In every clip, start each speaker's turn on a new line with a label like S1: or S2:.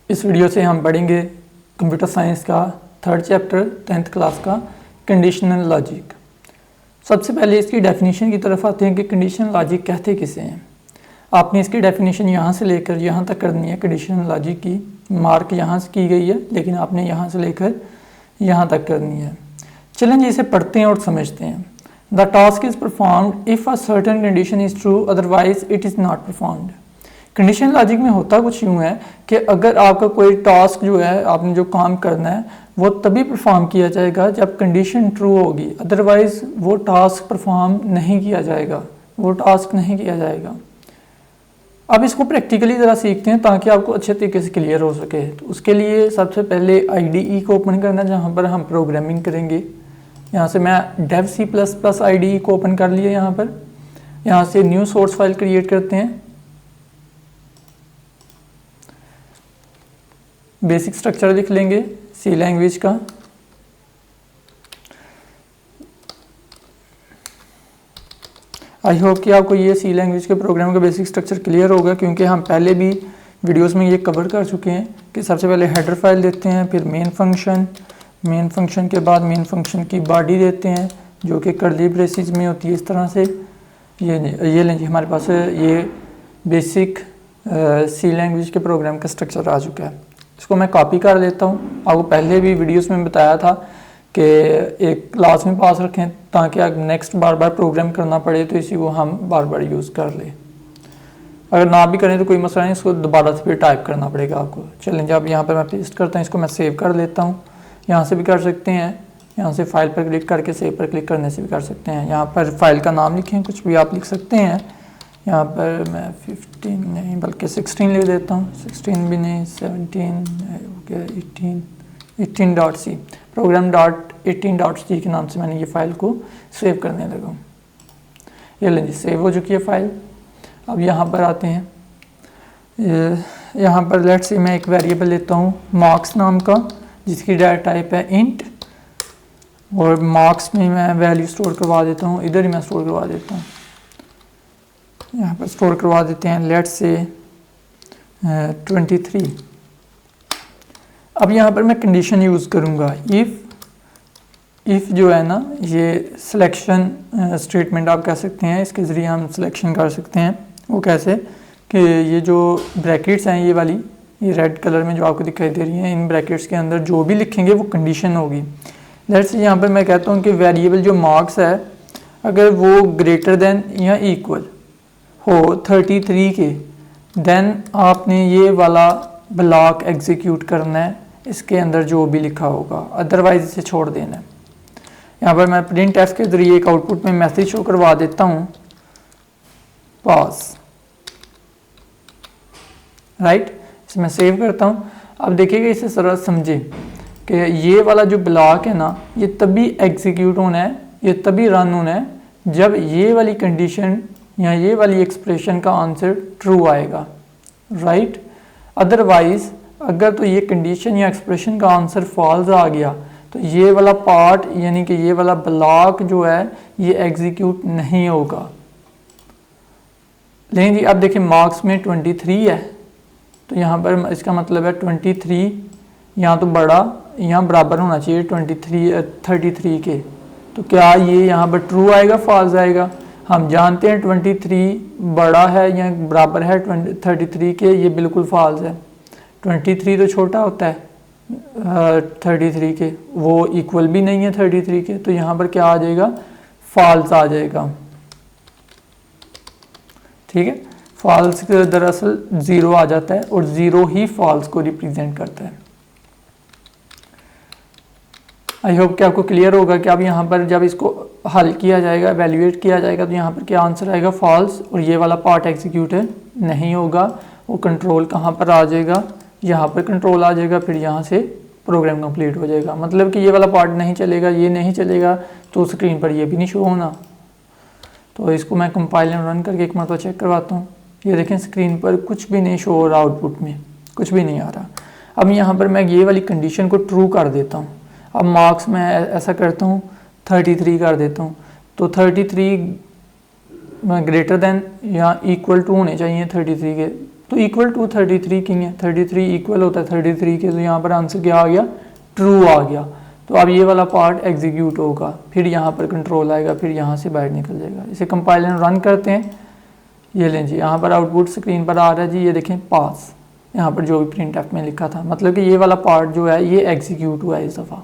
S1: इस वीडियो से हम पढ़ेंगे कंप्यूटर साइंस का 3rd चैप्टर 10th क्लास का कंडीशनल लॉजिक। सबसे पहले इसकी डेफिनेशन की तरफ आते हैं कि कंडीशनल लॉजिक कहते किसे हैं। आपने इसकी डेफिनेशन यहाँ से लेकर यहाँ तक करनी है। कंडीशनल लॉजिक की मार्क यहाँ से की गई है, लेकिन आपने यहाँ से लेकर यहाँ तक करनी है। चलें जी, इसे पढ़ते हैं और समझते हैं। The task is performed if a certain condition is true, otherwise it is not performed. Condition logic में होता कुछ यूँ है कि अगर आपका कोई टास्क जो है, आपने जो काम करना है, वो तभी परफॉर्म किया जाएगा जब कंडीशन ट्रू होगी, अदरवाइज वो टास्क परफॉर्म नहीं किया जाएगा, वो टास्क नहीं किया जाएगा। अब इसको प्रैक्टिकली ज़रा सीखते हैं ताकि आपको अच्छे तरीके से क्लियर हो सके। तो उसके लिए सबसे पहले IDE को ओपन करना, जहाँ पर हम प्रोग्रामिंग करेंगे। यहाँ से मैं डेव C++ IDE को ओपन कर लिया। यहाँ से न्यू सोर्स फाइल क्रिएट करते हैं। बेसिक स्ट्रक्चर लिख लेंगे C लैंग्वेज का। आई होप कि आपको ये C लैंग्वेज के प्रोग्राम का बेसिक स्ट्रक्चर क्लियर होगा, क्योंकि हम पहले भी वीडियोस में ये कवर कर चुके हैं कि सबसे पहले हेडर फाइल देते हैं, फिर मेन फंक्शन के बाद मेन फंक्शन की बॉडी देते हैं जो कि कर्ली ब्रेसिस में होती है इस तरह से। ये लें जी, हमारे पास ये बेसिक C लैंग्वेज के प्रोग्राम का स्ट्रक्चर आ चुका है। इसको मैं कॉपी कर लेता हूँ। आपको पहले भी वीडियोस में बताया था कि एक क्लास में पास रखें ताकि अगर नेक्स्ट बार बार प्रोग्राम करना पड़े तो इसी को हम बार बार यूज़ कर लें। अगर ना भी करें तो कोई मसला नहीं, इसको दोबारा से फिर टाइप करना पड़ेगा आपको। चलें, जब यहाँ पर मैं पेस्ट करता हूँ, इसको मैं सेव कर लेता हूँ। यहाँ से भी कर सकते हैं, यहाँ से फाइल पर क्लिक करके सेव पर क्लिक करने से भी कर सकते हैं। यहाँ पर फाइल का नाम लिखें, कुछ भी आप लिख सकते हैं। यहाँ पर मैं 15 नहीं बल्कि 16 लिख देता हूँ। 16 भी नहीं, 17 हो गया, 18.c program.18.c के नाम से मैंने ये फ़ाइल को सेव करने लगा हूँ। ये लें जी, सेव हो चुकी है फ़ाइल। अब यहाँ पर आते हैं। यहाँ पर लेट्स से मैं एक वेरिएबल लेता हूँ मार्क्स नाम का, जिसकी डाटा टाइप है इंट, और मार्क्स में मैं वैल्यू स्टोर करवा देता हूँ। इधर ही मैं स्टोर करवा देता हूँ। यहाँ पर स्टोर करवा देते हैं लेट्स से 23। अब यहाँ पर मैं कंडीशन यूज़ करूँगा इफ़ जो है ना, ये सिलेक्शन स्टेटमेंट आप कह सकते हैं। इसके ज़रिए हम सिलेक्शन कर सकते हैं। वो कैसे कि ये जो ब्रैकेट्स हैं, ये वाली, ये रेड कलर में जो आपको दिखाई दे रही हैं, इन ब्रैकेट्स के अंदर जो भी लिखेंगे वो कंडीशन होगी। लेट्स से यहाँ पर मैं कहता हूँ कि वेरिएबल जो मार्क्स है, अगर वो ग्रेटर देन या इक्वल हो 33 के, देन आपने ये वाला ब्लॉक एग्जीक्यूट करना है, इसके अंदर जो भी लिखा होगा, अदरवाइज इसे छोड़ देना है। यहाँ पर मैं प्रिंट एफ के ज़रिए एक आउटपुट में मैसेज शो करवा देता हूँ, पास, राइट। इसे मैं सेव करता हूँ। अब देखिएगा, इसे ज़रा समझे कि ये वाला जो ब्लॉक है ना, ये तभी एग्जीक्यूट होना है, ये तभी रन होना है जब ये वाली कंडीशन या ये वाली एक्सप्रेशन का आंसर ट्रू आएगा, राइट। अदरवाइज अगर तो ये कंडीशन या एक्सप्रेशन का आंसर फॉल्स आ गया तो ये वाला पार्ट यानी कि ये वाला ब्लॉक जो है ये एग्जीक्यूट नहीं होगा। लेकिन जी अब देखिए, मार्क्स में 23 है, तो यहाँ पर इसका मतलब है 23 यहाँ तो बड़ा, यहाँ बराबर होना चाहिए 33 के। तो क्या ये यहाँ पर ट्रू आएगा, फॉल्स आएगा? हम जानते हैं 23 बड़ा है या बराबर है 33 के, ये बिल्कुल फॉल्स है। 23 तो छोटा होता है 33 के, वो इक्वल भी नहीं है 33 के, तो यहाँ पर क्या आ जाएगा, फॉल्स आ जाएगा। ठीक है, फॉल्स दरअसल 0 आ जाता है और 0 ही फॉल्स को रिप्रेजेंट करता है। आई होप कि आपको क्लियर होगा कि अब यहाँ पर जब इसको हल किया जाएगा, एवेल्युएट किया जाएगा, तो यहाँ पर क्या आंसर आएगा, फॉल्स, और ये वाला पार्ट एग्जीक्यूट नहीं होगा। वो कंट्रोल कहाँ पर आ जाएगा, यहाँ पर कंट्रोल आ जाएगा, फिर यहाँ से प्रोग्राम कंप्लीट हो जाएगा। मतलब कि ये वाला पार्ट नहीं चलेगा, ये नहीं चलेगा, तो स्क्रीन पर ये भी नहीं शो होना। तो इसको मैं कंपाइल एंड रन करके एक मरतबा चेक करवाता हूँ। ये देखें, स्क्रीन पर कुछ भी नहीं शो हो रहा, आउटपुट में कुछ भी नहीं आ रहा। अब यहाँ पर मैं ये वाली कंडीशन को ट्रू कर देता हूँ। अब मार्क्स में ऐसा करता हूँ 33 कर देता हूँ, तो 33 ग्रेटर देन या इक्वल टू होने चाहिए 33 के, तो इक्वल टू 33 किंग है, 33 इक्वल होता है 33 के, तो यहाँ पर आंसर क्या आ गया, ट्रू आ गया। तो अब ये वाला पार्ट एग्जीक्यूट होगा, फिर यहाँ पर कंट्रोल आएगा, फिर यहाँ से बाहर निकल जाएगा। इसे कंपाइल एंड रन करते हैं। ये लें जी, यहाँ पर आउटपुट स्क्रीन पर आ रहा है जी, ये देखें पास, यहाँ पर जो भी प्रिंट एफ में लिखा था, मतलब कि ये वाला पार्ट जो है ये एग्जीक्यूट हुआ है इस दफ़ा,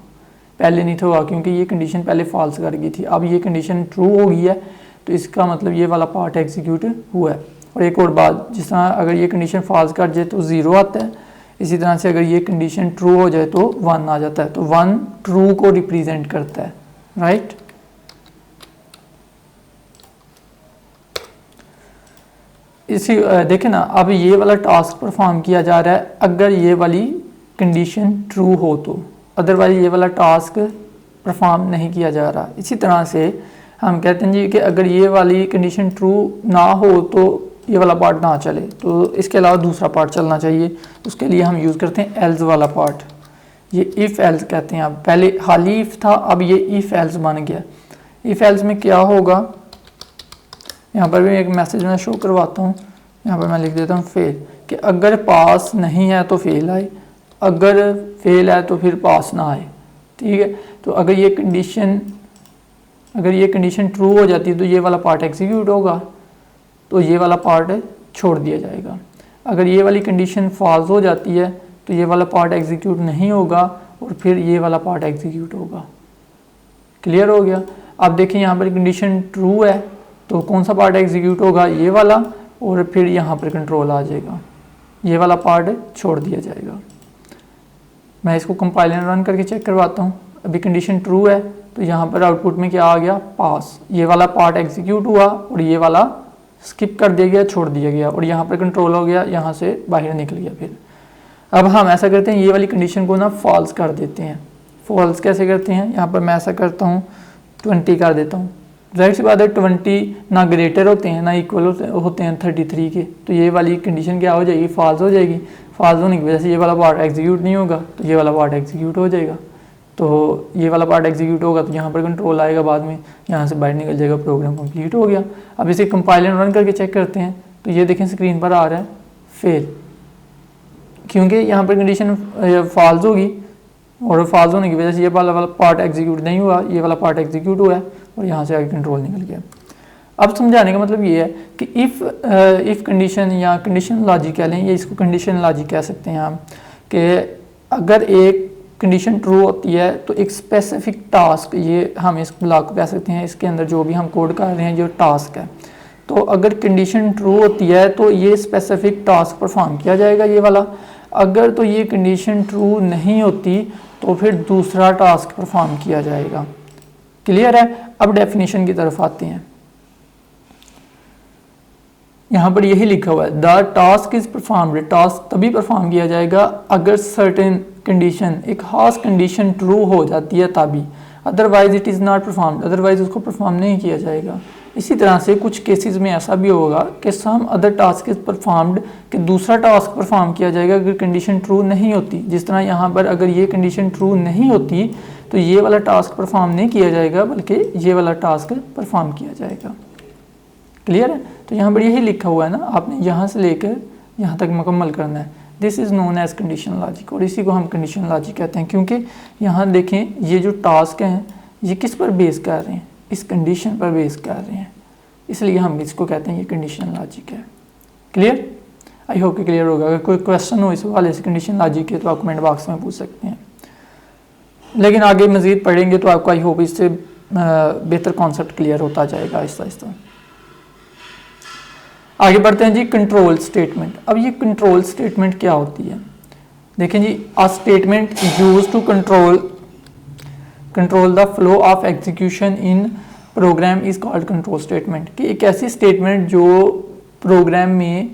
S1: पहले नहीं था हुआ क्योंकि ये कंडीशन पहले फॉल्स कर गई थी। अब ये कंडीशन ट्रू हो गई है, तो इसका मतलब ये वाला पार्ट एग्जीक्यूट हुआ है। और एक और बात, जिस तरह अगर ये कंडीशन फॉल्स कर जाए तो 0 आता है, इसी तरह से अगर ये कंडीशन ट्रू हो जाए तो 1 आ जाता है। तो 1 ट्रू को रिप्रेजेंट करता है, राइट। इसी देखें ना, अब ये वाला टास्क परफॉर्म किया जा रहा है अगर ये वाली कंडीशन ट्रू हो तो, अदरवाइज ये वाला टास्क परफॉर्म नहीं किया जा रहा। इसी तरह से हम कहते हैं जी कि अगर ये वाली कंडीशन ट्रू ना हो तो ये वाला पार्ट ना चले, तो इसके अलावा दूसरा पार्ट चलना चाहिए। उसके लिए हम यूज़ करते हैं एल्स वाला पार्ट, ये इफ़ एल्स कहते हैं। अब पहले खाली इफ़ था, अब ये इफ़ एल्स बन गया। इफ़ एल्स में क्या होगा, यहाँ पर भी एक मैसेज मैं शो करवाता हूँ, यहाँ पर मैं लिख देता हूँ फेल, कि अगर पास नहीं है तो फेल आए, अगर फेल है तो फिर पास ना आए, ठीक है। तो अगर ये कंडीशन ट्रू हो जाती है तो ये वाला पार्ट एग्जीक्यूट होगा, तो ये वाला पार्ट छोड़ दिया जाएगा। अगर ये वाली कंडीशन फॉल्स हो जाती है तो ये वाला पार्ट एग्जीक्यूट नहीं होगा और फिर ये वाला पार्ट एग्जीक्यूट होगा। क्लियर हो गया। अब देखें यहाँ पर कंडीशन ट्रू है तो कौन सा पार्ट एग्जीक्यूट होगा, ये वाला, और फिर यहाँ पर कंट्रोल आ जाएगा, ये वाला पार्ट छोड़ दिया जाएगा। मैं इसको कंपाइल एंड रन करके चेक करवाता हूँ। अभी कंडीशन ट्रू है तो यहाँ पर आउटपुट में क्या आ गया, पास। ये वाला पार्ट एग्जीक्यूट हुआ और ये वाला स्किप कर दिया गया, छोड़ दिया गया, और यहाँ पर कंट्रोल हो गया, यहाँ से बाहर निकल गया। फिर अब हम ऐसा करते हैं, ये वाली कंडीशन को ना फॉल्स कर देते हैं। फॉल्स कैसे करते हैं, यहाँ पर मैं ऐसा करता हूँ 20 कर देता हूँ। जाहिर सी बात है 20 ना ग्रेटर होते हैं ना इक्वल होते हैं 33 के, तो ये वाली कंडीशन क्या हो जाएगी, फॉल्स हो जाएगी। फॉल्स होने की वजह से ये वाला पार्ट एग्जीक्यूट नहीं होगा, तो ये वाला पार्ट एग्जीक्यूट हो जाएगा। तो ये वाला पार्ट एग्जीक्यूट होगा तो यहाँ पर कंट्रोल आएगा, बाद में यहाँ से बाहर निकल जाएगा, प्रोग्राम कंप्लीट हो गया। अब इसे कंपाइल एंड रन करके चेक करते हैं, तो ये देखें स्क्रीन पर आ रहा है फेल, क्योंकि यहाँ पर कंडीशन फॉल्स होगी और फॉल्स होने की वजह से ये वाला पार्ट एग्जीक्यूट नहीं हुआ, ये वाला पार्ट एग्जीक्यूट हुआ है और यहाँ से आगे कंट्रोल निकल गया। अब समझाने का मतलब ये है कि इफ़ कंडीशन या कंडीशन लॉजिक कह लें, या इसको कंडीशन लॉजिक कह सकते हैं हम, कि अगर एक कंडीशन ट्रू होती है तो एक स्पेसिफिक टास्क, ये हम इस ब्लॉक को कह सकते हैं, इसके अंदर जो भी हम कोड कर रहे हैं जो टास्क है, तो अगर कंडीशन ट्रू होती है तो ये स्पेसिफिक टास्क परफॉर्म किया जाएगा ये वाला। अगर तो ये कंडीशन ट्रू नहीं होती तो फिर दूसरा टास्क परफॉर्म किया जाएगा। क्लियर है। अब डेफिनेशन की तरफ आते हैं। यहाँ पर यही लिखा हुआ है, the task is performed, task तभी परफॉर्म किया जाएगा अगर सर्टेन कंडीशन, एक खास कंडीशन ट्रू हो जाती है तभी, otherwise it is not performed, otherwise उसको परफॉर्म नहीं किया जाएगा। इसी तरह से कुछ केसेस में ऐसा भी होगा कि some other task is performed, कि दूसरा टास्क परफॉर्म किया जाएगा अगर कंडीशन ट्रू नहीं होती। जिस तरह यहाँ पर अगर ये कंडीशन ट्रू नहीं होती तो ये वाला टास्क परफॉर्म नहीं किया जाएगा, बल्कि ये वाला टास्क परफॉर्म किया जाएगा। क्लियर है। तो यहाँ पर यही लिखा हुआ है ना, आपने यहाँ से लेकर यहाँ तक मुकम्मल करना है। This is known as condition logic, और इसी को हम कंडीशन लॉजिक कहते हैं, क्योंकि यहाँ देखें ये जो टास्क हैं ये किस पर बेस कर रहे हैं, इस कंडीशन पर बेस कर रहे हैं, इसलिए हम इसको कहते हैं ये कंडीशन लॉजिक है। क्लियर। आई होप कि क्लियर होगा। अगर कोई क्वेश्चन हो इस वाले से कंडीशन लॉजिक के तो आप कमेंट बॉक्स में पूछ सकते हैं, लेकिन आगे मज़ीद पढ़ेंगे तो आपको आई होप इससे बेहतर कॉन्सेप्ट क्लियर होता जाएगा आहिस्ता आहिस्ता। आगे बढ़ते हैं जी, कंट्रोल स्टेटमेंट। अब ये कंट्रोल स्टेटमेंट क्या होती है, देखें जी, a statement used to control the flow of execution in program is called control statement. कि एक ऐसी स्टेटमेंट जो प्रोग्राम में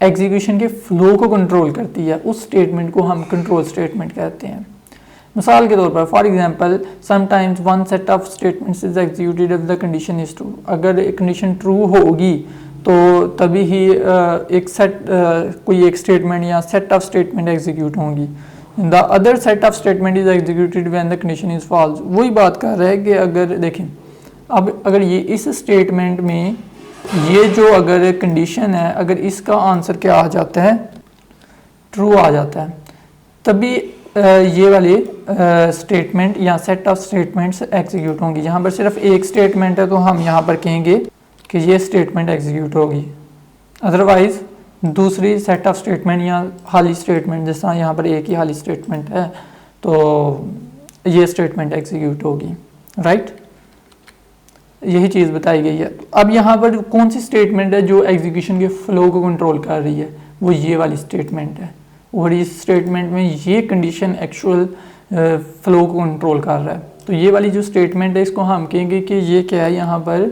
S1: एग्जीक्यूशन के फ्लो को कंट्रोल करती है, उस स्टेटमेंट को हम कंट्रोल स्टेटमेंट कहते हैं। मिसाल के तौर पर, for example, sometimes one set of statements is executed if the condition is true. अगर एक कंडीशन ट्रू होगी तो तभी ही कोई एक स्टेटमेंट या सेट ऑफ स्टेटमेंट एग्जीक्यूट होंगी। The other set of statement is executed when the condition is false. वही बात कर रहा है कि अगर देखें, अब अगर ये इस स्टेटमेंट में ये जो अगर कंडीशन है, अगर इसका आंसर क्या आ जाता है, ट्रू आ जाता है, तभी ये वाले स्टेटमेंट या सेट ऑफ स्टेटमेंट्स एग्जीक्यूट होंगी। यहाँ पर सिर्फ एक स्टेटमेंट है तो हम यहाँ पर कहेंगे कि ये स्टेटमेंट एग्जीक्यूट होगी, अदरवाइज दूसरी सेट ऑफ स्टेटमेंट या खाली स्टेटमेंट, जैसा यहाँ पर एक ही खाली स्टेटमेंट है तो ये स्टेटमेंट एग्जीक्यूट होगी, राइट। यही चीज़ बताई गई है। अब यहाँ पर कौन सी स्टेटमेंट है जो एग्जीक्यूशन के फ्लो को कंट्रोल कर रही है, वो ये वाली स्टेटमेंट है, और इस स्टेटमेंट में ये कंडीशन एक्चुअल फ्लो को कंट्रोल कर रहा है। तो ये वाली जो स्टेटमेंट है इसको हम कहेंगे कि ये क्या है, यहाँ पर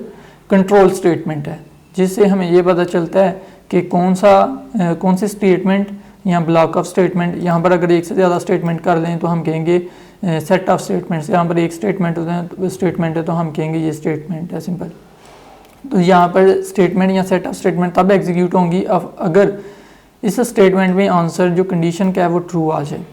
S1: कंट्रोल स्टेटमेंट है, जिससे हमें ये पता चलता है कि कौन सी स्टेटमेंट या ब्लॉक ऑफ स्टेटमेंट। यहाँ पर अगर एक से ज़्यादा स्टेटमेंट कर लें तो हम कहेंगे सेट ऑफ स्टेटमेंट्स। यहाँ पर एक स्टेटमेंट है तो हम कहेंगे ये स्टेटमेंट है, सिंपल। तो यहाँ पर स्टेटमेंट या सेट ऑफ स्टेटमेंट तब एग्जीक्यूट होंगी अगर इस स्टेटमेंट में आंसर जो कंडीशन का है वो ट्रू आ जाए।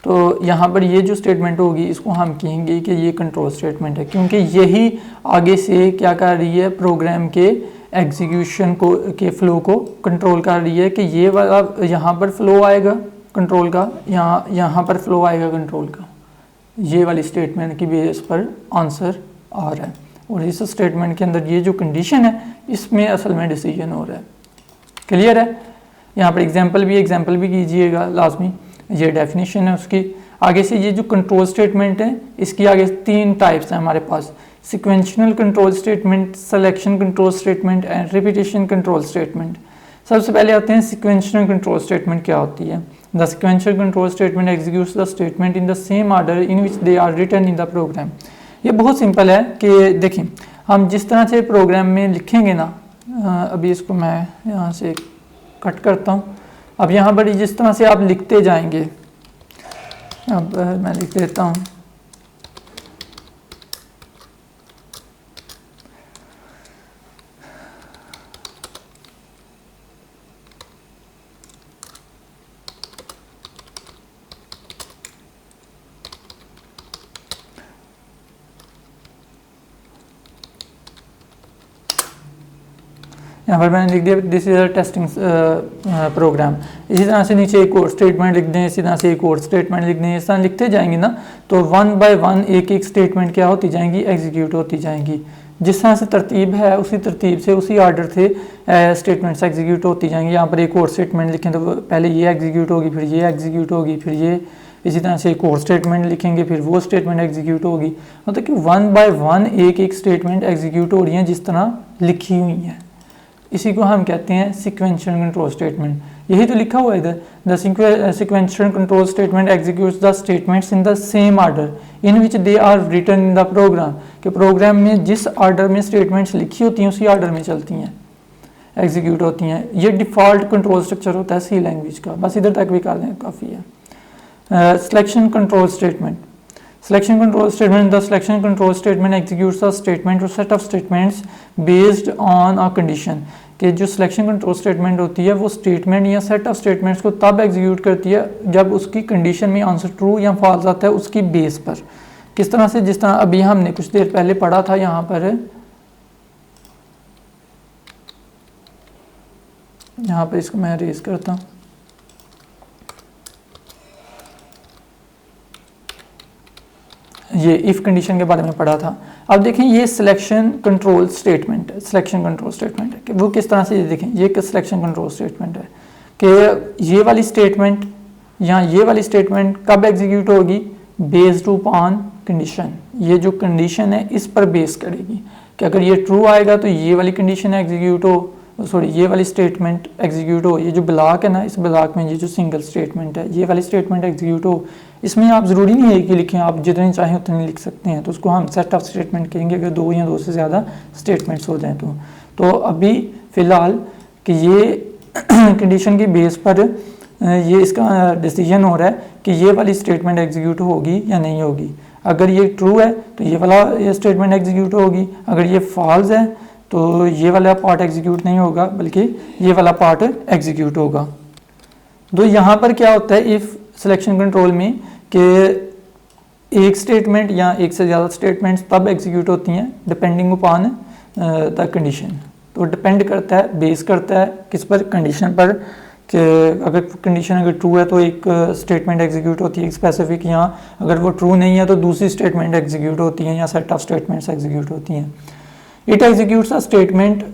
S1: तो यहाँ पर ये जो स्टेटमेंट होगी इसको हम कहेंगे कि ये कंट्रोल स्टेटमेंट है, क्योंकि यही आगे से क्या कर रही है, प्रोग्राम के एग्जीक्यूशन के फ्लो को कंट्रोल कर रही है कि ये वाला यहाँ पर फ्लो आएगा कंट्रोल का, यहाँ पर फ्लो आएगा कंट्रोल का। ये वाली स्टेटमेंट की बेस पर आंसर आ रहा है, और इस स्टेटमेंट के अंदर ये जो कंडीशन है इसमें असल में डिसीजन हो रहा है। क्लियर है। यहाँ पर एग्जांपल भी कीजिएगा लाजमी। ये डेफिनेशन है उसकी। आगे से ये जो कंट्रोल स्टेटमेंट है इसकी आगे 3 टाइप्स हैं हमारे पास, sequential control statement, selection control statement and repetition control statement. सबसे पहले आते हैं सिक्वेंशियल कंट्रोल स्टेटमेंट क्या होती है। The sequential control statement executes the statement in the same order in which they are written in the program. ये बहुत simple है कि देखें, हम जिस तरह से प्रोग्राम में लिखेंगे ना, अभी इसको मैं यहाँ से कट करता हूँ। अब यहाँ पर जिस तरह से आप लिखते जाएंगे, अब मैं लिख देता हूँ, यहाँ पर मैंने लिख दिया this is a testing program. इसी तरह से नीचे एक और स्टेटमेंट लिख दें, इसी तरह से एक और स्टेटमेंट लिख दें। इस तरह लिखते जाएंगे ना तो 1 बाय 1 एक स्टेटमेंट क्या होती जाएंगी, एग्जीक्यूट होती जाएंगी। जिस तरह से तरतीब है उसी तरतीब से उसी आर्डर से स्टेटमेंट्स एग्जीक्यूट होती जाएंगी। यहाँ पर एक और स्टेटमेंट लिखें तो पहले ये एग्जीक्यूट होगी, फिर ये एग्जीक्यूट होगी, फिर ये, इसी तरह से एक और स्टेटमेंट लिखेंगे, फिर वो स्टेटमेंट एग्जीक्यूट होगी। मतलब कि 1 बाय 1 एक स्टेटमेंट एग्जीक्यूट हो रही है जिस तरह लिखी हुई है। इसी को हम कहते हैं सिक्वेंशियल कंट्रोल स्टेटमेंट। यही तो लिखा हुआ है इधर, the sequential control statement executes the statements in the same order in which they are written in the program. कि प्रोग्राम में जिस ऑर्डर में स्टेटमेंट्स लिखी होती हैं उसी ऑर्डर में चलती हैं, एग्जीक्यूट होती हैं। ये डिफ़ॉल्ट कंट्रोल स्ट्रक्चर होता है सी लैंग्वेज का। बस इधर तक भी कर लें काफ़ी है। Selection control statement, selection control statement, the selection control statement executes a statement or set of statements based on a condition। कि जो सिलेक्शन कंट्रोल स्टेटमेंट होती है वो स्टेटमेंट या सेट ऑफ स्टेटमेंट्स को तब एग्जीक्यूट करती है जब उसकी कंडीशन में आंसर ट्रू या फॉल्स आता है उसकी बेस पर। किस तरह से, जिस तरह अभी हमने कुछ देर पहले पढ़ा था, यहाँ पर इसको मैं रेज करता हूँ। ये इफ़ कंडीशन के बारे में पढ़ा था। अब देखें ये सिलेक्शन कंट्रोल स्टेटमेंट है, सिलेक्शन कंट्रोल स्टेटमेंट है कि वो किस तरह से, ये देखें ये सिलेक्शन कंट्रोल स्टेटमेंट है कि ये वाली स्टेटमेंट या ये वाली स्टेटमेंट कब एग्जीक्यूट होगी, बेस्ड अपॉन कंडीशन। ये जो कंडीशन है इस पर बेस करेगी कि अगर ये ट्रू आएगा तो ये वाली कंडीशन एग्जीक्यूट हो, सॉरी ये वाली स्टेटमेंट एग्जीक्यूट हो। ये जो ब्लॉक है ना, इस ब्लॉक में ये जो सिंगल स्टेटमेंट है ये वाली स्टेटमेंट एग्जीक्यूट हो। इसमें आप ज़रूरी नहीं है कि लिखें, आप जितने चाहें उतने लिख सकते हैं। तो उसको हम सेट ऑफ स्टेटमेंट कहेंगे अगर 2 या 2 से ज़्यादा स्टेटमेंट्स हो जाएँ तो अभी फ़िलहाल कि ये कंडीशन की बेस पर ये इसका डिसीजन हो रहा है कि ये वाली स्टेटमेंट एग्जीक्यूट होगी या नहीं होगी। अगर ये ट्रू है तो ये वाला ये स्टेटमेंट एग्जीक्यूट होगी, अगर ये फॉल्स है तो ये वाला पार्ट एग्जीक्यूट नहीं होगा बल्कि ये वाला पार्ट एग्जीक्यूट होगा। तो यहाँ पर क्या होता है इफ़ सिलेक्शन कंट्रोल में कि एक स्टेटमेंट या एक से ज़्यादा स्टेटमेंट्स तब एग्जीक्यूट होती हैं डिपेंडिंग अपॉन द कंडीशन। तो डिपेंड करता है, बेस करता है किस पर, कंडीशन पर, कि अगर कंडीशन अगर ट्रू है तो एक स्टेटमेंट एग्जीक्यूट होती है स्पेसिफिक, यहाँ अगर वो ट्रू नहीं है तो दूसरी स्टेटमेंट एग्जीक्यूट होती है, या सेट ऑफ स्टेटमेंट्स एग्जीक्यूट होती हैं। इट एग्जीक्यूट्स अ स्टेटमेंट,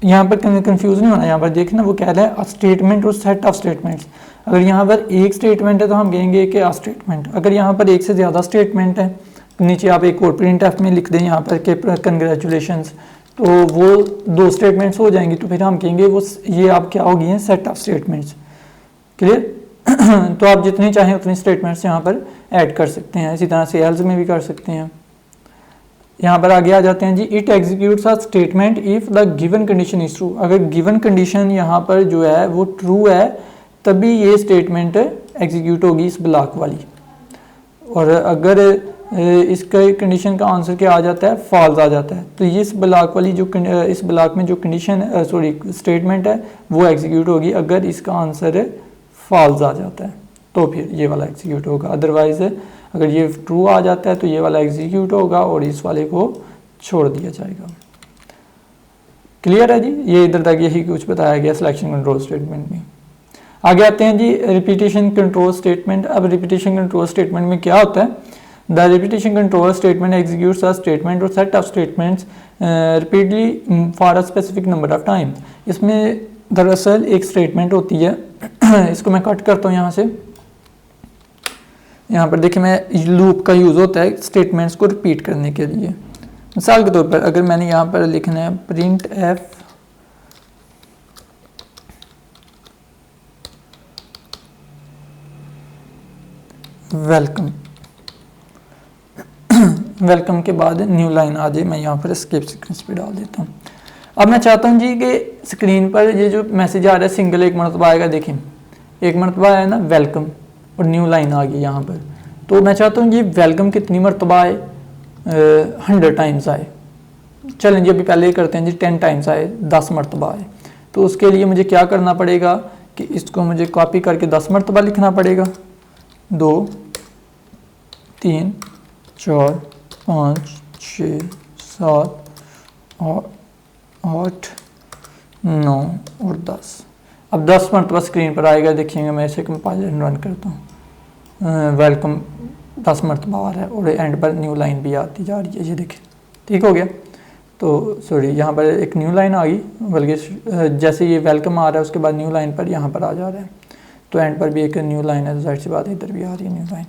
S1: यहाँ पर कंफ्यूज नहीं होना, यहाँ पर देखना वो कह रहा है स्टेटमेंट और सेट ऑफ स्टेटमेंट्स। अगर यहाँ पर एक स्टेटमेंट है तो हम कहेंगे कि आ स्टेटमेंट, अगर यहाँ पर एक से ज़्यादा स्टेटमेंट है, नीचे आप एक और प्रिंट एफ में लिख दें यहाँ पर के कंग्रेचुलेशंस, तो वो 2 स्टेटमेंट्स हो जाएंगी, तो फिर हम कहेंगे वो ये आप क्या होगी हैं, सेट ऑफ स्टेटमेंट्स। क्लियर? तो आप जितनी चाहें उतनी स्टेटमेंट्स यहाँ पर ऐड कर सकते हैं, इसी तरह से एल्स में भी कर सकते हैं। यहाँ पर आगे आ जाते हैं जी, it executes a statement if the given condition is true. अगर गिवन कंडीशन यहाँ पर जो है वो ट्रू है तभी ये स्टेटमेंट एग्जीक्यूट होगी इस ब्लॉक वाली, और अगर इसका कंडीशन का आंसर क्या आ जाता है, फॉल्स आ जाता है, तो इस ब्लॉक वाली जो इस ब्लॉक में जो कंडीशन स्टेटमेंट है वो एग्जीक्यूट होगी अगर इसका आंसर फॉल्स आ जाता है, तो फिर ये वाला एग्जीक्यूट होगा। अदरवाइज अगर ये ट्रू आ जाता है तो ये वाला एग्जीक्यूट होगा और इस वाले को छोड़ दिया जाएगा। क्लियर है जी? ये इधर तक यही कुछ बताया गया सिलेक्शन कंट्रोल स्टेटमेंट में। आगे आते हैं जी रिपीटेशन कंट्रोल स्टेटमेंट। अब रिपीटेशन कंट्रोल स्टेटमेंट में क्या होता है, the repetition control statement executes a statement और set of statements repeatedly for a specific number of time. इसमें दरअसल एक स्टेटमेंट होती है इसको मैं कट करता हूँ यहाँ से। यहाँ पर देखिए मैं लूप का यूज़ होता है स्टेटमेंट्स को रिपीट करने के लिए। मिसाल के तौर पर अगर मैंने यहाँ पर लिखना है प्रिंट एफ वेलकम, वेलकम के बाद न्यू लाइन आ जाए, मैं यहाँ पर एस्केप सीक्वेंस पे डाल देता हूँ। अब मैं चाहता हूँ जी कि स्क्रीन पर ये जो मैसेज आ रहा है सिंगल एक मरतबा आएगा, देखें एक मरतबा है ना वेलकम और न्यू लाइन आ गई यहाँ पर, तो मैं चाहता हूँ ये वेलकम कितनी मरतबा आए, 100 टाइम्स आए। चलें जी अभी पहले करते हैं जी 10 टाइम्स आए, 10 मरतबा आए। तो उसके लिए मुझे क्या करना पड़ेगा कि इसको मुझे कॉपी करके 10 मरतबा लिखना पड़ेगा, 2 3 4 5 6 7 8 9 और 10। अब 10 मरतबा स्क्रीन पर आएगा, देखिएगा मैं इसे कंपाइलर रन करता हूँ, वेलकम 10 मरतबा आ रहा है और एंड पर न्यू लाइन भी आती जा रही है, ये देखें ठीक हो गया। तो सॉरी यहाँ पर एक न्यू लाइन आ गई, बल्कि जैसे ये वेलकम आ रहा है उसके बाद न्यू लाइन पर यहाँ पर आ जा रहा है, तो एंड पर भी एक न्यू लाइन है, जाहिर सी बात है इधर भी आ रही है न्यू लाइन।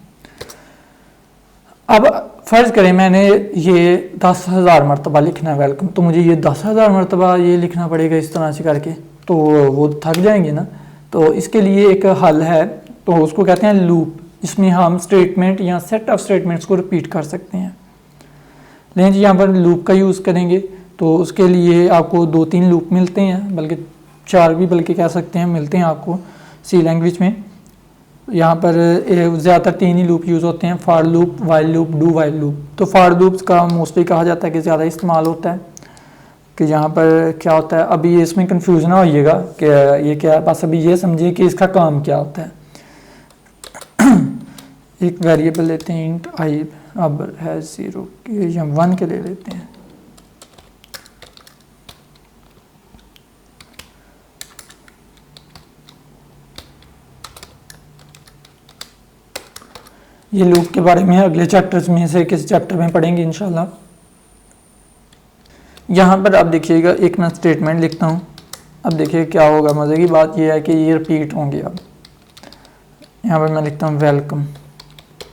S1: अब फ़र्ज़ करें मैंने ये 10,000 मरतबा लिखना है वेलकम, तो मुझे ये 10,000 मरतबा ये लिखना पड़ेगा इस तरह से करके, तो वो थक जाएंगे ना। तो इसके लिए एक हल है, तो उसको कहते हैं लूप, इसमें हम स्टेटमेंट या सेट ऑफ स्टेटमेंट्स को रिपीट कर सकते हैं। लेकिन जी यहाँ पर लूप का यूज़ करेंगे तो उसके लिए आपको 2-3 लूप मिलते हैं, बल्कि 4 भी बल्कि कह सकते हैं मिलते हैं आपको सी लैंग्वेज में। यहाँ पर ज़्यादातर 3 ही लूप यूज़ होते हैं, for loop, while loop, do while loop. तो फॉर लूप्स का मोस्टली कहा जाता है कि ज़्यादा इस्तेमाल होता है, कि यहाँ पर क्या होता है, अभी इसमें कंफ्यूज ना होइएगा कि ये क्या है, बस अभी ये समझिए कि इसका काम क्या होता है। एक वेरिएबल लेते हैं इंट आई, अब है 0 या 1 के ले लेते हैं। ये लूप के बारे में अगले चैप्टर्स में से किसी चैप्टर में पढ़ेंगे इंशाल्लाह। यहाँ पर अब देखिएगा एक मैं स्टेटमेंट लिखता हूँ, अब देखिए क्या होगा। मज़े की बात यह है कि ये रिपीट होंगे। अब यहाँ पर मैं लिखता हूँ वेलकम,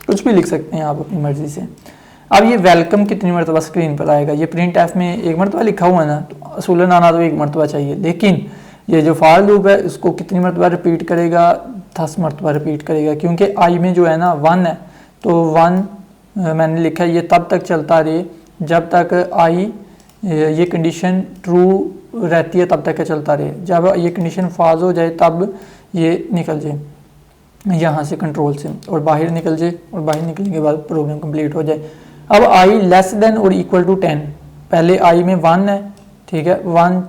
S1: कुछ भी लिख सकते हैं आप अपनी मर्ज़ी से। अब ये वेलकम कितनी मरतबा स्क्रीन पर आएगा, ये प्रिंट एफ में 1 मरतबा लिखा हुआ है ना, तो असूलन आना तो 1 मरतबा चाहिए, लेकिन ये जो फॉर लूप है इसको कितनी मरतबा रिपीट करेगा, 10 मरतबा रिपीट करेगा, क्योंकि आई में जो है ना 1 है, तो 1 मैंने लिखा है ये तब तक चलता रहे जब तक आई ये कंडीशन ट्रू रहती है, तब तक चलता रहे। जब ये कंडीशन फॉल्स हो जाए तब ये निकल जाए यहाँ से कंट्रोल से और बाहर निकल जाए, और बाहर निकलने के बाद प्रोग्राम कंप्लीट हो जाए। अब आई लेस देन और इक्वल टू 10, पहले आई में 1 है, ठीक है, 1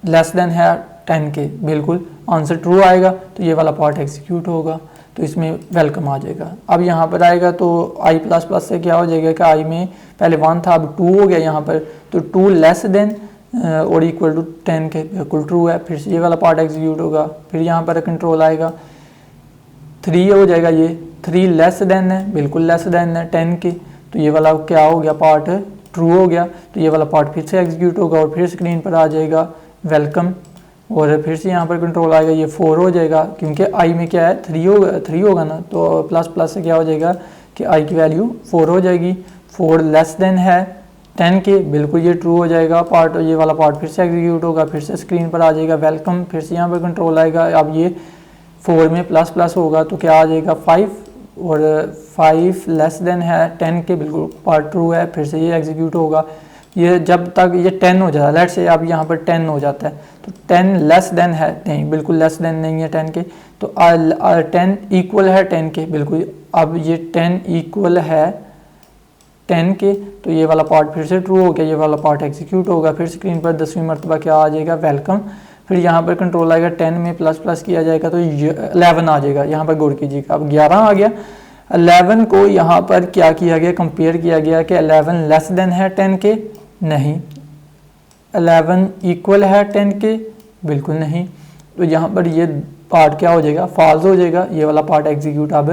S1: लेस देन है 10 के, बिल्कुल आंसर ट्रू आएगा तो ये वाला पार्ट एग्जीक्यूट होगा, तो इसमें वेलकम आ जाएगा। अब यहाँ पर आएगा तो आई प्लस प्लस से क्या हो जाएगा कि आई में पहले 1 था अब 2 हो गया यहाँ पर, तो 2 लेस देन और इक्वल टू 10 के बिल्कुल ट्रू है। फिर से ये वाला पार्ट एग्जीक्यूट होगा, फिर यहाँ पर कंट्रोल आएगा, 3 हो जाएगा, ये 3 लेस देन है, बिल्कुल लेस देन है 10 के, तो ये वाला क्या हो गया, पार्ट ट्रू हो गया। तो ये वाला पार्ट फिर से एग्जीक्यूट होगा और फिर स्क्रीन पर आ जाएगा वेलकम, और फिर से यहाँ पर कंट्रोल आएगा, ये 4 हो जाएगा क्योंकि आई में क्या है 3 होगा ना, तो प्लस प्लस से क्या हो जाएगा कि आई की वैल्यू 4 हो जाएगी। 4 लेस देन है 10 के, बिल्कुल ये ट्रू हो जाएगा पार्ट, ये वाला पार्ट फिर से एग्जीक्यूट होगा, फिर से स्क्रीन पर आ जाएगा वेलकम, फिर से यहाँ पर कंट्रोल आएगा। अब ये 4 में प्लस प्लस होगा तो क्या आ जाएगा 5, और 5 लेस देन है 10 के, बिल्कुल पार्ट ट्रू है, फिर से ये एग्जीक्यूट होगा। ये जब तक ये 10 हो जाता है, लेट्स से अब यहाँ पर 10 हो जाता है, तो 10 लेस देन है नहीं, बिल्कुल लेस देन नहीं है 10 के, तो 10 इक्वल है 10 के, बिल्कुल अब ये 10 इक्वल है 10 के, तो ये वाला पार्ट फिर से ट्रू हो गया, ये वाला पार्ट एग्जीक्यूट होगा, फिर स्क्रीन पर 10वीं मरतबा क्या आ जाएगा वेलकम। फिर यहाँ पर कंट्रोल आएगा, 10 में प्लस प्लस किया जाएगा तो 11 आ जाएगा, यहाँ पर गौर कीजिएगा, अब 11 आ गया। 11 को यहाँ पर क्या किया गया, कंपेयर किया गया कि 11 लेस देन है 10 के, नहीं, 11 इक्वल है 10 के, बिल्कुल नहीं, तो यहाँ पर ये पार्ट क्या हो जाएगा, फॉल्स हो जाएगा, ये वाला पार्ट एग्जीक्यूट अब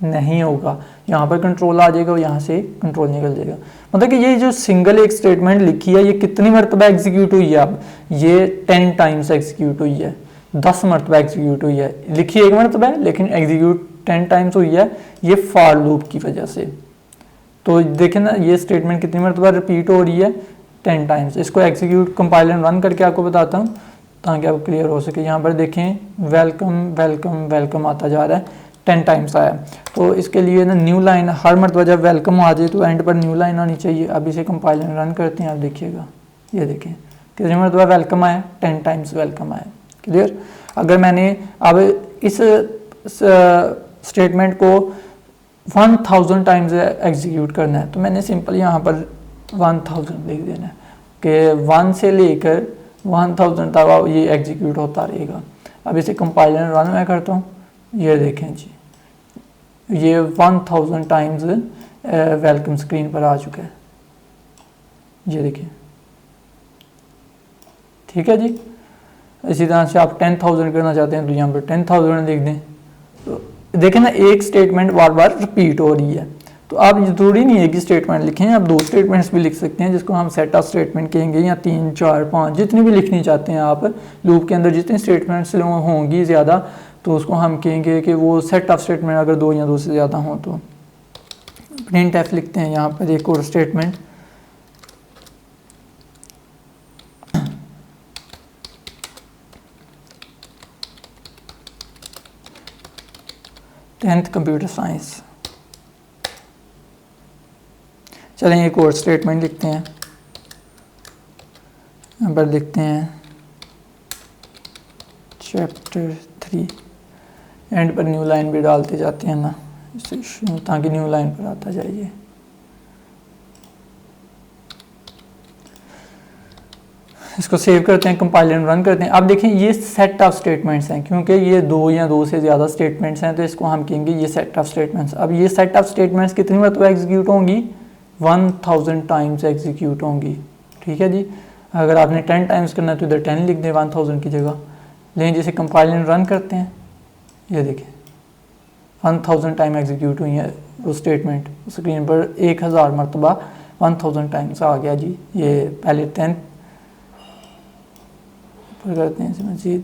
S1: नहीं होगा। यहाँ पर कंट्रोल आ जाएगा और यहाँ से कंट्रोल निकल जाएगा। मतलब कि ये जो सिंगल एक स्टेटमेंट लिखी है, ये कितनी मरतबा एग्जीक्यूट हुई है, अब ये 10 टाइम्स एग्जीक्यूट हुई है, 10 मरतबा एग्जीक्यूट हुई है, लिखी एक मरतबा है लेकिन एग्जीक्यूट 10 टाइम्स हुई है, ये फॉर लूप की वजह से। तो देखें ना, ये स्टेटमेंट कितनी मरतबा रिपीट हो रही है, 10 टाइम्स। इसको एग्जीक्यूट कंपाइल एंड रन करके आपको बताता हूँ ताकि आपको क्लियर हो सके। यहाँ पर देखें वेलकम वेलकम वेलकम आता जा रहा है, 10 टाइम्स आया। तो इसके लिए ना न्यू लाइन, हर मरतबा जब वेलकम आ जाए तो एंड पर न्यू लाइन आनी चाहिए। अब इसे कंपाइल एंड रन करते हैं, आप देखिएगा, ये देखें कितनी मरतबा वेलकम आया, 10 टाइम्स वेलकम आया। क्लियर। अगर मैंने अब इस स्टेटमेंट को 1000 टाइम्स एग्जीक्यूट करना है तो मैंने सिंपल यहाँ पर 1000 लिख देना है कि 1 से लेकर 1000 तक ये एग्जीक्यूट होता रहेगा। अब इसे कंपाइल एंड रन मैं करता हूँ, ये देखें जी, ये 1000 टाइम्स वेलकम स्क्रीन पर आ चुका है, ये देखें, ठीक है जी। इसी तरह से आप 10,000 करना चाहते हैं तो यहाँ पर 10,000 लिख दें। तो देखें ना, एक स्टेटमेंट बार बार रिपीट हो रही है, तो आप जरूरी नहीं है कि स्टेटमेंट लिखें, आप 2 स्टेटमेंट्स भी लिख सकते हैं जिसको हम सेट ऑफ स्टेटमेंट कहेंगे, या 3, 4, 5 जितनी भी लिखनी चाहते हैं आप। लूप के अंदर जितनी स्टेटमेंट्स होंगी ज़्यादा तो उसको हम कहेंगे कि वो सेट ऑफ स्टेटमेंट, अगर 2 या 2 से ज़्यादा हों तो। प्रिंट एफ लिखते हैं यहाँ पर एक और स्टेटमेंट, टेंथ कंप्यूटर साइंस। चलें एक और स्टेटमेंट लिखते हैं, यहाँ पर लिखते हैं चैप्टर 3, एंड पर न्यू लाइन भी डालते जाते हैं ना, ताकि न्यू लाइन पर आता जाइए। इसको सेव करते हैं, कंपाइल एंड रन करते हैं। अब देखें ये सेट ऑफ स्टेटमेंट्स हैं, क्योंकि ये 2 या 2 से ज़्यादा स्टेटमेंट्स हैं तो इसको हम कहेंगे ये सेट ऑफ स्टेटमेंट्स। अब ये सेट ऑफ स्टेटमेंट्स कितनी मरतबा एग्जीक्यूट होंगी, 1000 टाइम्स एग्जीक्यूट होंगी, ठीक है जी। अगर आपने 10 टाइम्स करना है तो इधर 10 लिख दें 1000 की जगह। लेकिन जिसे कंपाइल एंड रन करते हैं, ये देखें 1000 टाइम एग्जीक्यूट हुई है वो स्टेटमेंट, स्क्रीन पर 1000 मरतबा 1000 टाइम्स आ गया जी। ये पहले 10 पर करते हैं मजीद,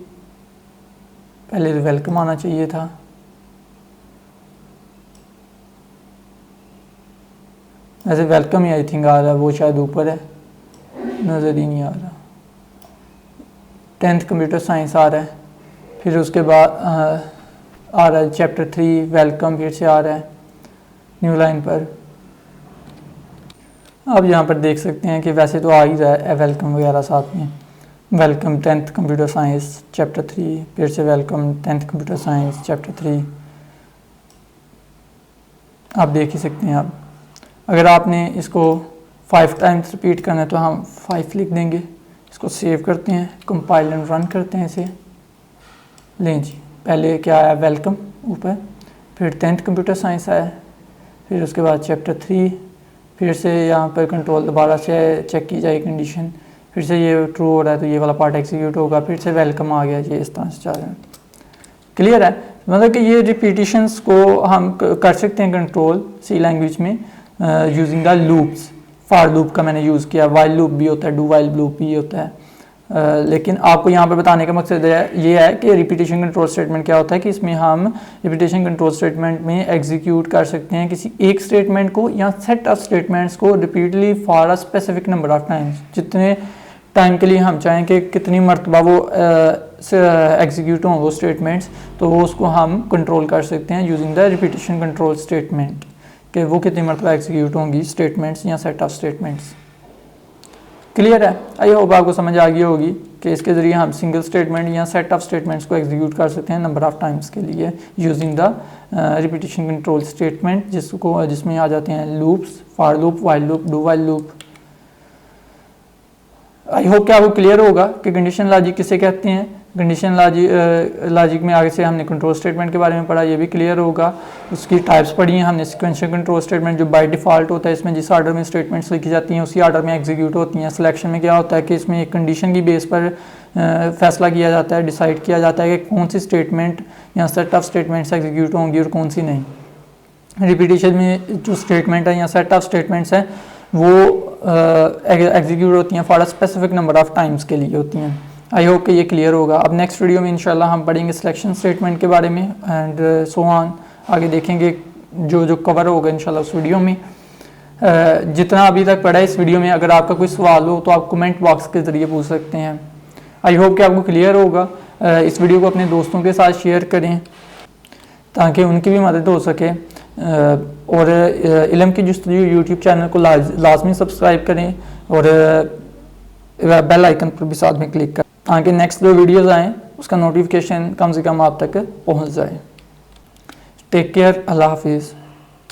S1: पहले वेलकम आना चाहिए था, वैसे वेलकम ही आई थिंक आ रहा है, वो शायद ऊपर है, नज़र ही नहीं आ रहा। 10th कंप्यूटर साइंस आ रहा है, फिर उसके बाद आ रहा है चैप्टर 3 वेलकम, फिर से आ रहा है न्यू लाइन पर। अब यहाँ पर देख सकते हैं कि वैसे तो आ ही रहा है वेलकम वगैरह साथ में, welcome 10th computer science chapter 3, फिर से welcome 10th computer science chapter 3, आप देख ही सकते हैं। आप अगर आपने इसको 5 टाइम्स रिपीट करना है तो हम 5 लिख देंगे। इसको सेव करते हैं, कंपाइल एंड रन करते हैं इसे। लें जी, पहले क्या आया वेलकम ऊपर, फिर 10th कंप्यूटर साइंस आया, फिर उसके बाद चैप्टर 3, फिर से यहाँ पर कंट्रोल दोबारा से चेक की जाए कंडीशन, फिर से ये ट्रू हो रहा है तो ये वाला पार्ट एग्जीक्यूट होगा, फिर से वेलकम आ गया, ये इस तरह से चल रहा है। क्लियर है? मतलब कि ये रिपीटिशंस को हम कर सकते हैं कंट्रोल सी लैंग्वेज में using the loops. For loop का मैंने यूज़ किया, वाइल लूप भी होता है, डू वाइल लूप भी होता है। लेकिन आपको यहाँ पे बताने का मकसद ये है कि रिपीटिशन कंट्रोल स्टेटमेंट क्या होता है कि इसमें हम रिपीटिशन कंट्रोल स्टेटमेंट में एग्जीक्यूट कर सकते हैं किसी एक स्टेटमेंट को या सेट ऑफ स्टेटमेंट्स को repeatedly for a specific number of times, जितने टाइम के लिए हम चाहें कि कितनी मरतबा वो एग्जीक्यूट हों वो स्टेटमेंट्स, तो वो उसको हम कंट्रोल कर सकते हैं using the repetition control statement, कि वो कितनी मरतबा एग्जीक्यूट होंगी स्टेटमेंट्स या सेट ऑफ स्टेटमेंट्स। क्लियर है? आई होप आपको समझ आ गई होगी कि इसके ज़रिए हम सिंगल स्टेटमेंट या सेट ऑफ स्टेटमेंट्स को एग्जीक्यूट कर सकते हैं नंबर ऑफ टाइम्स के लिए using the repetition control statement, जिसमें आ जाते हैं loops, for loop, while loop, do while loop. I hope कि आपको क्लियर होगा कि कंडीशन लॉजिक किसे कहते हैं। कंडीशन लॉजिक में आगे से हमने कंट्रोल स्टेटमेंट के बारे में पढ़ा, ये भी क्लियर होगा। उसकी टाइप्स पढ़ी हैं हमने। सिक्वेंशियल कंट्रोल स्टेटमेंट जो बाय डिफ़ॉल्ट होता है, इसमें जिस ऑर्डर में स्टेटमेंट्स लिखी जाती हैं उसी ऑर्डर में एग्जीक्यूट होती हैं। सिलेक्शन में क्या होता है कि इसमें एक कंडीशन की बेस पर फैसला किया जाता है, डिसाइड किया जाता है कि कौन सी स्टेटमेंट या सेट ऑफ स्टेटमेंट्स एग्जीक्यूट होंगी और कौन सी नहीं। रिपीटिशन में जो स्टेटमेंट है या सेट ऑफ स्टेटमेंट्स हैं वो एग्जीक्यूट होती हैं for a specific number of times के लिए होती हैं। आई होप कि ये क्लियर होगा। अब नेक्स्ट वीडियो में इंशाल्लाह हम पढ़ेंगे सिलेक्शन स्टेटमेंट के बारे में एंड सो ऑन, आगे देखेंगे जो कवर होगा इंशाल्लाह उस वीडियो में। जितना अभी तक पढ़ा है इस वीडियो में, अगर आपका कोई सवाल हो तो आप कमेंट बॉक्स के ज़रिए पूछ सकते हैं। आई होप कि आपको क्लियर होगा। इस वीडियो को अपने दोस्तों के साथ शेयर करें ताकि उनकी भी मदद हो सके, और इल्म की जुस्तजू यूट्यूब चैनल को लाजमी सब्सक्राइब करें और बेल आइकन पर भी साथ में क्लिक करें ताकि नेक्स्ट जो वीडियोज़ आएँ उसका नोटिफिकेशन कम से कम आप तक पहुँच जाए। टेक केयर, अल्लाह हाफिज़।